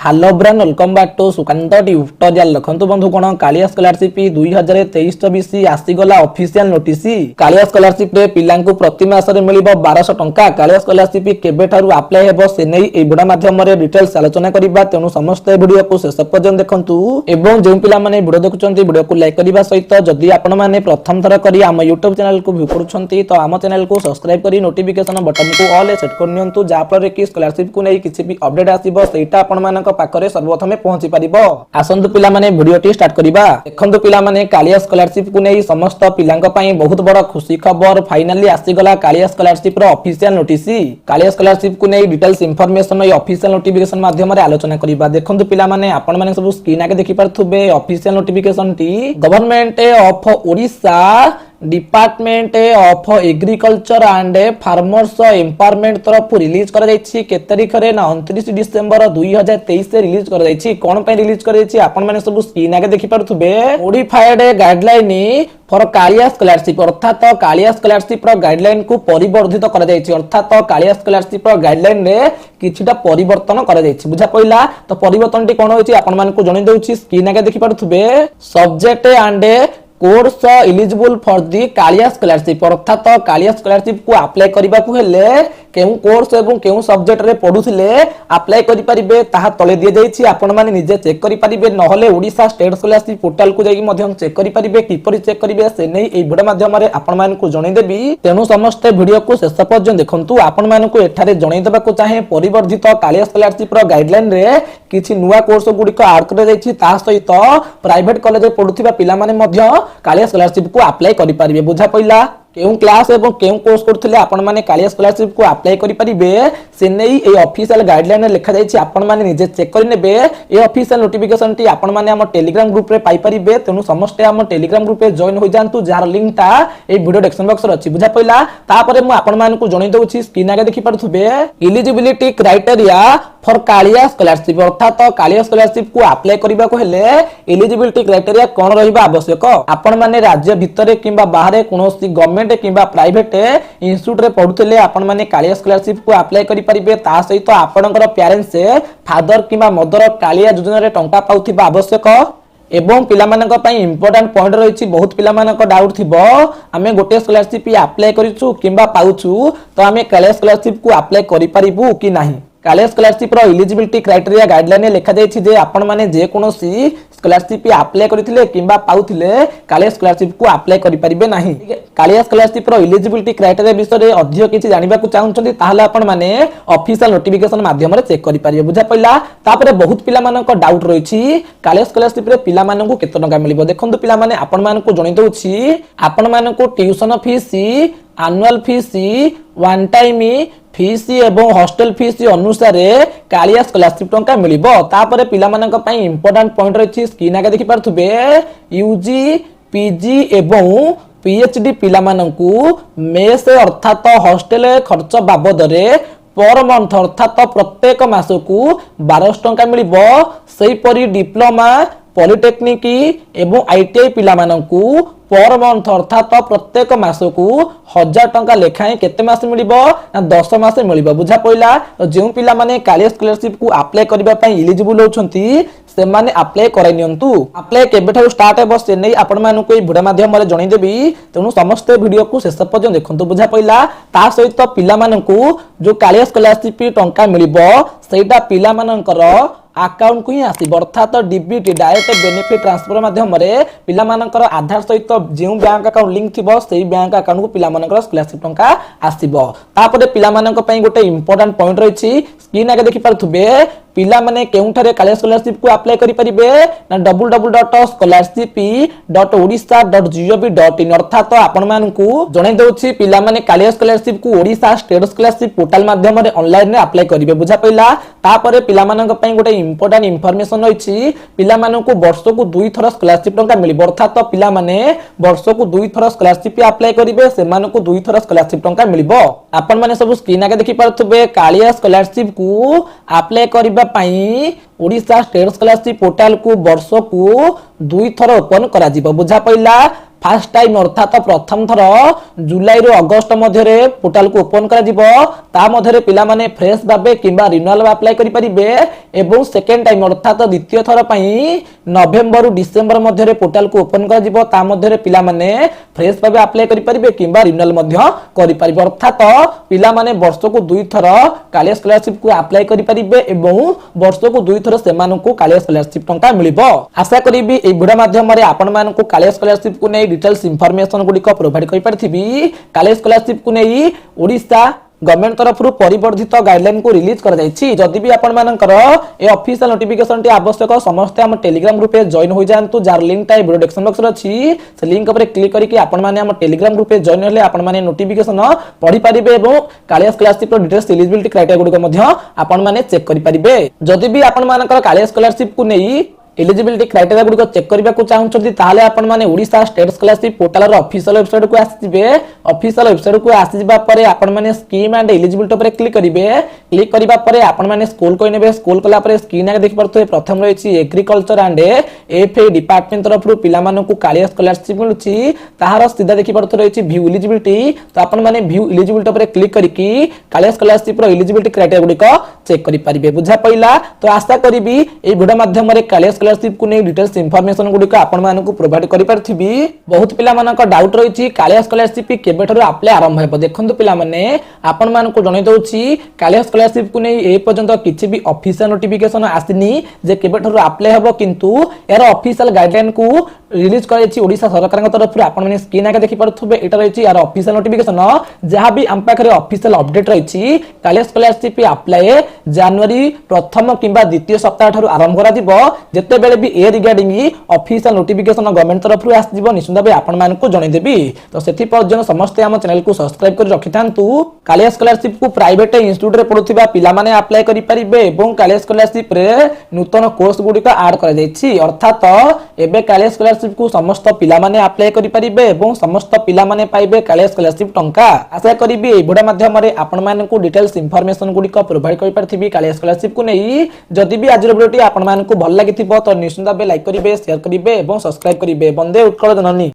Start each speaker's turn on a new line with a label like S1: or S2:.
S1: Hello ब्रांड welcome back to Sukant tutorial लखंतु बंधु कोन कालिया स्कॉलरशिप 2023-24 आसीगला ऑफिशियल नोटिस कालिया स्कॉलरशिप रे पिलांकु प्रति मास रे मिलिबो 1200 टंका कालिया स्कॉलरशिप केबे थारु अप्लाई हेबो से नै ए वीडियो माध्यम रे डिटेल्स आलोचना करिबा तेनु समस्त वीडियो को शेष पर्यंत देखंतु एवं जे पिला माने वीडियो देखुचंती वीडियो को लाइक करिबा सहित जदि आपण माने प्रथम थर करी हम YouTube चैनल को व्यू करूछंती तो हम चैनल को सब्सक्राइब करी नोटिफिकेशन बटन को ऑल सेट कर नियंतु जा पर कि स्कॉलरशिप को नै किछि भी अपडेट आसीबो सेटा आपण मान पाखरे सर्वप्रथमे पहुंची पारिबो। आसंतु पिला माने वीडियोटी स्टार्ट करिबा। देखंतु पिला माने कालिया स्कॉलरशिप को नै समस्त पिलांक पई बहुत बड़ खुशी खबर फाइनली आसीगला कालिया स्कॉलरशिप रो ऑफिशियल नोटिस। कालिया स्कॉलरशिप को नै डिटेल्स इंफॉर्मेशन ए ऑफिशियल नोटिफिकेशन माध्यम रे आलोचना करिबा। देखंतु पिला माने आपण माने सब स्क्रीन आके देखि पारथुबे ऑफिशियल नोटिफिकेशन टी government of Odisha department of agriculture and farmers empowerment तरफ रिलीज कर जायछि के तारिख रे ना 29 डिसेंबर 2023 से रिलीज कर जायछि। कोन पे रिलीज कर जायछि आपण माने सब स्क्रीन आगे देखि पारथुबे modified guideline for Kalia scholarship अर्थात कालिया स्कॉलरशिप रो गाइडलाइन को परिवर्धित कर जायछि अर्थात कालिया स्कॉलरशिप रो गाइडलाइन रे किछिटा परिवर्तन कर जायछि बुझा पइला। तो परिवर्तन टी कोन होइछि आपण मानकु जणै दउछि स्क्रीन आगे देखि पारथुबे subject and course eligible for the Kalia scholarship अर्थात कालिया स्कॉलरशिप को अप्लाई करबा को हेले केउ कोर्स एवं केउ सब्जेक्ट रे पढुथिले अप्लाई करि परिबे ताहा तळे दिए जाईछि। आपण माने निजे चेक करि परिबे नहले ओडिसा स्टेट स्कॉलरशिप पोर्टल को जाई मध्यम चेक करि परिबे किपरि चेक करिवे से नै ए वीडियो माध्यम रे आपण मानकु जणै देबी तेनु समस्त वीडियो को शेष पर्यंत देखंतु। आपण मानकु एठारे जणै देबा को चाहे परिवर्धित कालिया स्कॉलरशिप रो गाइडलाइन रे किछि नुवा कोर्स गुडी को ऐड कर जाईछि ता सहित प्राइवेट कॉलेज रे पढुथिबा पिला माने मध्य कालिया स्कॉलरशिप को अप्लाई करि परिबे बुझा पइला। केउ क्लास एवं केउ कोर्स करथिले आपण माने कालिया स्कॉलरशिप को अप्लाई करि परिबे से नै ए ऑफिशियल गाइडलाइन लिखा जायछि आपण माने निजे चेक करि नेबे। ए ऑफिशियल नोटिफिकेशन टी आपण माने हम टेलीग्राम ग्रुप रे पाई परिबे तेनु समस्त हम टेलीग्राम ग्रुप रे जॉइन होई जानतु जार लिंक ता ए वीडियो डिस्क्रिप्शन बॉक्स रे अछि बुझा पइला। तापरे मु आपण मानकु जणै दउछि स्क्रीन आगे देखि पारथुबे eligibility criteria for Kalia scholarship अर्थात कालिया स्कॉलरशिप को अप्लाई करबा को हेले एलिजिबिलिटी क्राइटेरिया कोन रहिबा आवश्यक। आपण माने राज्य भितरे किबा बाहरे कोनोसी गवर्नमेंट किबा प्राइवेट इंस्टीट्यूट रे पढुथिले आपण माने कालिया स्कॉलरशिप को अप्लाई करि परिबे ता सहित आपणकर पेरेंट्स फादर किबा मदर कालिया योजना रे टंका पाउथिबा आवश्यक। एवं पिला मानक पई इंपोर्टेंट पॉइंट रहिछि बहुत पिला मानक डाउट थिबो आमे गोटे स्कॉलरशिप अप्लाई करिछु किबा पाउछु तो आमे कालिया स्कॉलरशिप को अप्लाई करि परिबु कि नाही। कालिया स्कॉलरशिप रो एलिजिबिलिटी क्राइटेरिया गाइडलाइन लिखा जायछि जे आपण माने जे कोनोसी स्कॉलरशिप अप्लाई करिथिले किबा पाउथिले कालिया स्कॉलरशिप को अप्लाई करि परिबे नाही। कालिया स्कॉलरशिप रो एलिजिबिलिटी क्राइटेरिया विषय रे अधिक किछि जानिबा को चाहउछन्ती ताहले आपण माने ऑफिशियल नोटिफिकेशन माध्यम रे चेक करि परिबे बुझा पइला। तापरे बहुत पिला मानक डाउट रहिछि कालिया स्कॉलरशिप रे पिला मानकु केते टंका मिलिबो। देखंतु पिला माने आपण मानकु जणै दउछि आपण मानकु tuition fees annual fees one time fees एवं हॉस्टल फीस अनुसार कालिया स्कॉलरशिप टंका मिलिबो। तापरे पिला मानक पई इंपोर्टेंट पॉइंट रहिछि स्क्रीन आगे देखि पारथुबे यूजी पीजी एवं पीएचडी पिला मानकु मेस अर्थात हॉस्टल खर्च बाबद रे पर मंथ अर्थात प्रत्येक मासकु 1200 टंका मिलिबो। सेही परि डिप्लोमा पॉलिटेक्निक एवं आईटीआई पिला मानकु पर मंथ अर्थात प्रत्येक मासकु 1000 टंका लेखाए केते मास मिलिबो ना 10 मास मिलिबो बुझा पइला। जेउ पिला माने कालिया स्कॉलरशिप को अप्लाई करबा पई एलिजिबल होछंती से माने अप्लाई कराइ नियंतु। अप्लाई केबे ठाउ स्टार्ट हेबो से नै आपण मानकु ए वीडियो माध्यम रे जणै देबी तेनु समस्त वीडियो को शेष पर्यंत देखंतु बुझा पइला। ता सहित पिला मानकु जो कालिया स्कॉलरशिप टंका मिलिबो सेटा पिला मानकर अकाउंट को ही आसीबो अर्थात डीबीटी डायरेक्ट बेनिफिट ट्रांसफर माध्यम रे पिला मानकर आधार सहित जो बैंक अकाउंट लिंक थिबो सेही बैंक अकाउंट को पिला मानकर स्कॉलरशिप टंका आसीबो। तापरे पिला मानक पई गोटे इंपोर्टेंट पॉइंट रहिछि स्क्रीन आगे देखि पारथुबे पिला माने केउठारे कालिया स्कॉलरशिप को अप्लाई करि परिबे ना www.scholarship.odisha.gov.in अर्थात आपण मानकु जणै दउछि पिला माने कालिया स्कॉलरशिप को ओडिसा स्टेट स्कॉलरशिप पोर्टल माध्यम रे ऑनलाइन रे अप्लाई करिवे बुझा पइला। तापरे पिला मानक पई गोटे इंपोर्टेंट इंफॉर्मेशन रहिछि पिला मानकु वर्ष को 2 थर स्कॉलरशिप टंका मिलिबो अर्थात पिला माने वर्ष को 2 थर स्कॉलरशिप अप्लाई करिवे से मानकु 2 थर स्कॉलरशिप टंका मिलिबो। आपण माने सब स्क्रीन आगे देखि पारथुबे कालिया स्कॉलरशिप को अप्लाई करिबा पई ओडिशा स्टेट स्कॉलरशिप पोर्टल को वर्ष को 2 थर ओपन करा जिवो बुझा पइला। फास्ट टाइम अर्थात प्रथम थर जुलाई रु अगस्त मध्य पोर्टाल को ओपन कर पिला माने फ्रेश भाबे किंबा रिन्यूअल अप्लाई करि परिबे एवं सेकेंड टाइम अर्थात द्वितीय थर पई नवेम्बर रु डिसेंबर मध्य पोर्टाल को ओपन कर पिला माने फ्रेश भाबे अप्लाई करि परिबे किंबा रिन्यूअल मध्य करि परिबे अर्थात पिला माने वर्ष को दुई थर कालिया स्कॉलरशिप को अप्लाई करि परिबे एवं वर्ष को दुई थर सेमानकु कालिया स्कॉलरशिप टंका मिलिबो। आशा करिबी ए वीडियो माध्यम रे आपण मानकु कालिया स्कॉलरशिप को नै डिटेल्स इंफॉर्मेशन गुडी को प्रोवाइड करि परथिबी। कालिया स्कॉलरशिप को नै ओडिसा गवर्नमेंट तरफ परिवर्धित गाइडलाइन को रिलीज कर जाइछि। जदि भी आपण मानकर ए ऑफिशियल नोटिफिकेशन टी आवश्यक समस्त हम टेलीग्राम ग्रुप पे जॉइन हो जांतु जार लिंक टा वीडियो डिस्क्रिप्शन बॉक्स रे अछि। से लिंक ऊपर क्लिक करके आपण माने हम टेलीग्राम ग्रुप पे जॉइन होले आपण माने नोटिफिकेशन पढि परिबे एवं कालिया स्कॉलरशिप रो डिटेल्स एलिजिबिलिटी क्राइटेरिया गुडी को मध्य आपण माने चेक करि परिबे। जदि भी आपण मानकर कालिया स्कॉलरशिप को नै एलिजिबिलिटी क्राइटेरिया गुडी को चेक करबा को चाहउछथि ताहाले आपण माने ओडिसा स्टेट स्कॉलरशिप पोर्टल रो ऑफिशियल वेबसाइट को आसीबे। ऑफिशियल वेबसाइट को आसीबा परे आपण माने स्कीम एंड एलिजिबिलिटी पर क्लिक करिवे। क्लिक करबा परे आपण माने स्कूल को नेबे। स्कूल कला परे स्क्रीन आगे देखि परथो प्रथम रहिछि एग्रीकल्चर एंड एफए डिपार्टमेंट तरफ पिला मानकु कालिया स्कॉलरशिप मिलुछि ताहार सीधा देखि परथो रहिछि व्यू एलिजिबिलिटी। तो आपण माने व्यू एलिजिबिलिटी पर क्लिक करिकि कालिया स्कॉलरशिप रो एलिजिबिलिटी क्राइटेरिया गुडी को चेक करि परिबे। बुझा पइला तो आशा करिबी ए वीडियो माध्यम रे कालिया स्कॉलरशिप को नै डिटेल्स इंफॉर्मेशन गुडी को आपण मानकु प्रोवाइड करि परथिबी। बहुत पिला मानक डाउट रहिछि कालिया स्कॉलरशिप केबेठरो अप्लाई आरंभ हेबो। देखंतु पिला माने आपण मानकु जणै दउछि कालिया स्कॉलरशिप को नै ए पर्यंत किछि भी ऑफिशियल नोटिफिकेशन आसिनी जे केबेठरो अप्लाई हेबो किंतु यार ऑफिशियल गाइडलाइन को रिलीज करछि ओडिसा सरकार तरफ आपण माने स्क्रीन आगे देखि परथबे एटा रहिछि यार ऑफिशियल नोटिफिकेशन जहां भी हम पाखरे ऑफिशियल अपडेट रहिछि कालिया स्कॉलरशिप अप्लाई जनवरी प्रथम किंबा द्वितीय सप्ताह ठारू आरंभ करा दिबो। जते बेले भी ए रिगार्डिंग ऑफिशियल नोटिफिकेशन गवर्नमेंट तरफ आसीबो निश्चित भाबे आपण मानकु जणै देबी। तो सेथि पर्यंत समस्त हम चैनल को सब्सक्राइब कर रखिथांतु। कालिया स्कॉलरशिप को प्राइवेट इंस्टीट्यूट रे पढुथिबा पिला माने अप्लाई करि परिबे एवं कालिया स्कॉलरशिप रे नूतन कोर्स गुडी का ऐड करा जायछि अर्थात एबे कालिया स्कॉलरशिप को समस्त पिला माने अप्लाई करि परिबे एवं समस्त पिला माने पाइबे कालिया स्कॉलरशिप टंका। आशा करिबी ए वीडियो माध्यम रे आपण मानकु डिटेल्स इंफॉर्मेशन गुडी को प्रोवाइड करि परथिबी कालिया स्कॉलरशिप को नै। जदि भी आज वीडियोटी आपण मानकु भल लागिथिबो तो निश्चित भाबे लाइक करिबे शेयर करिबे एवं सब्सक्राइब करिबे। वंदे उत्कल जननी।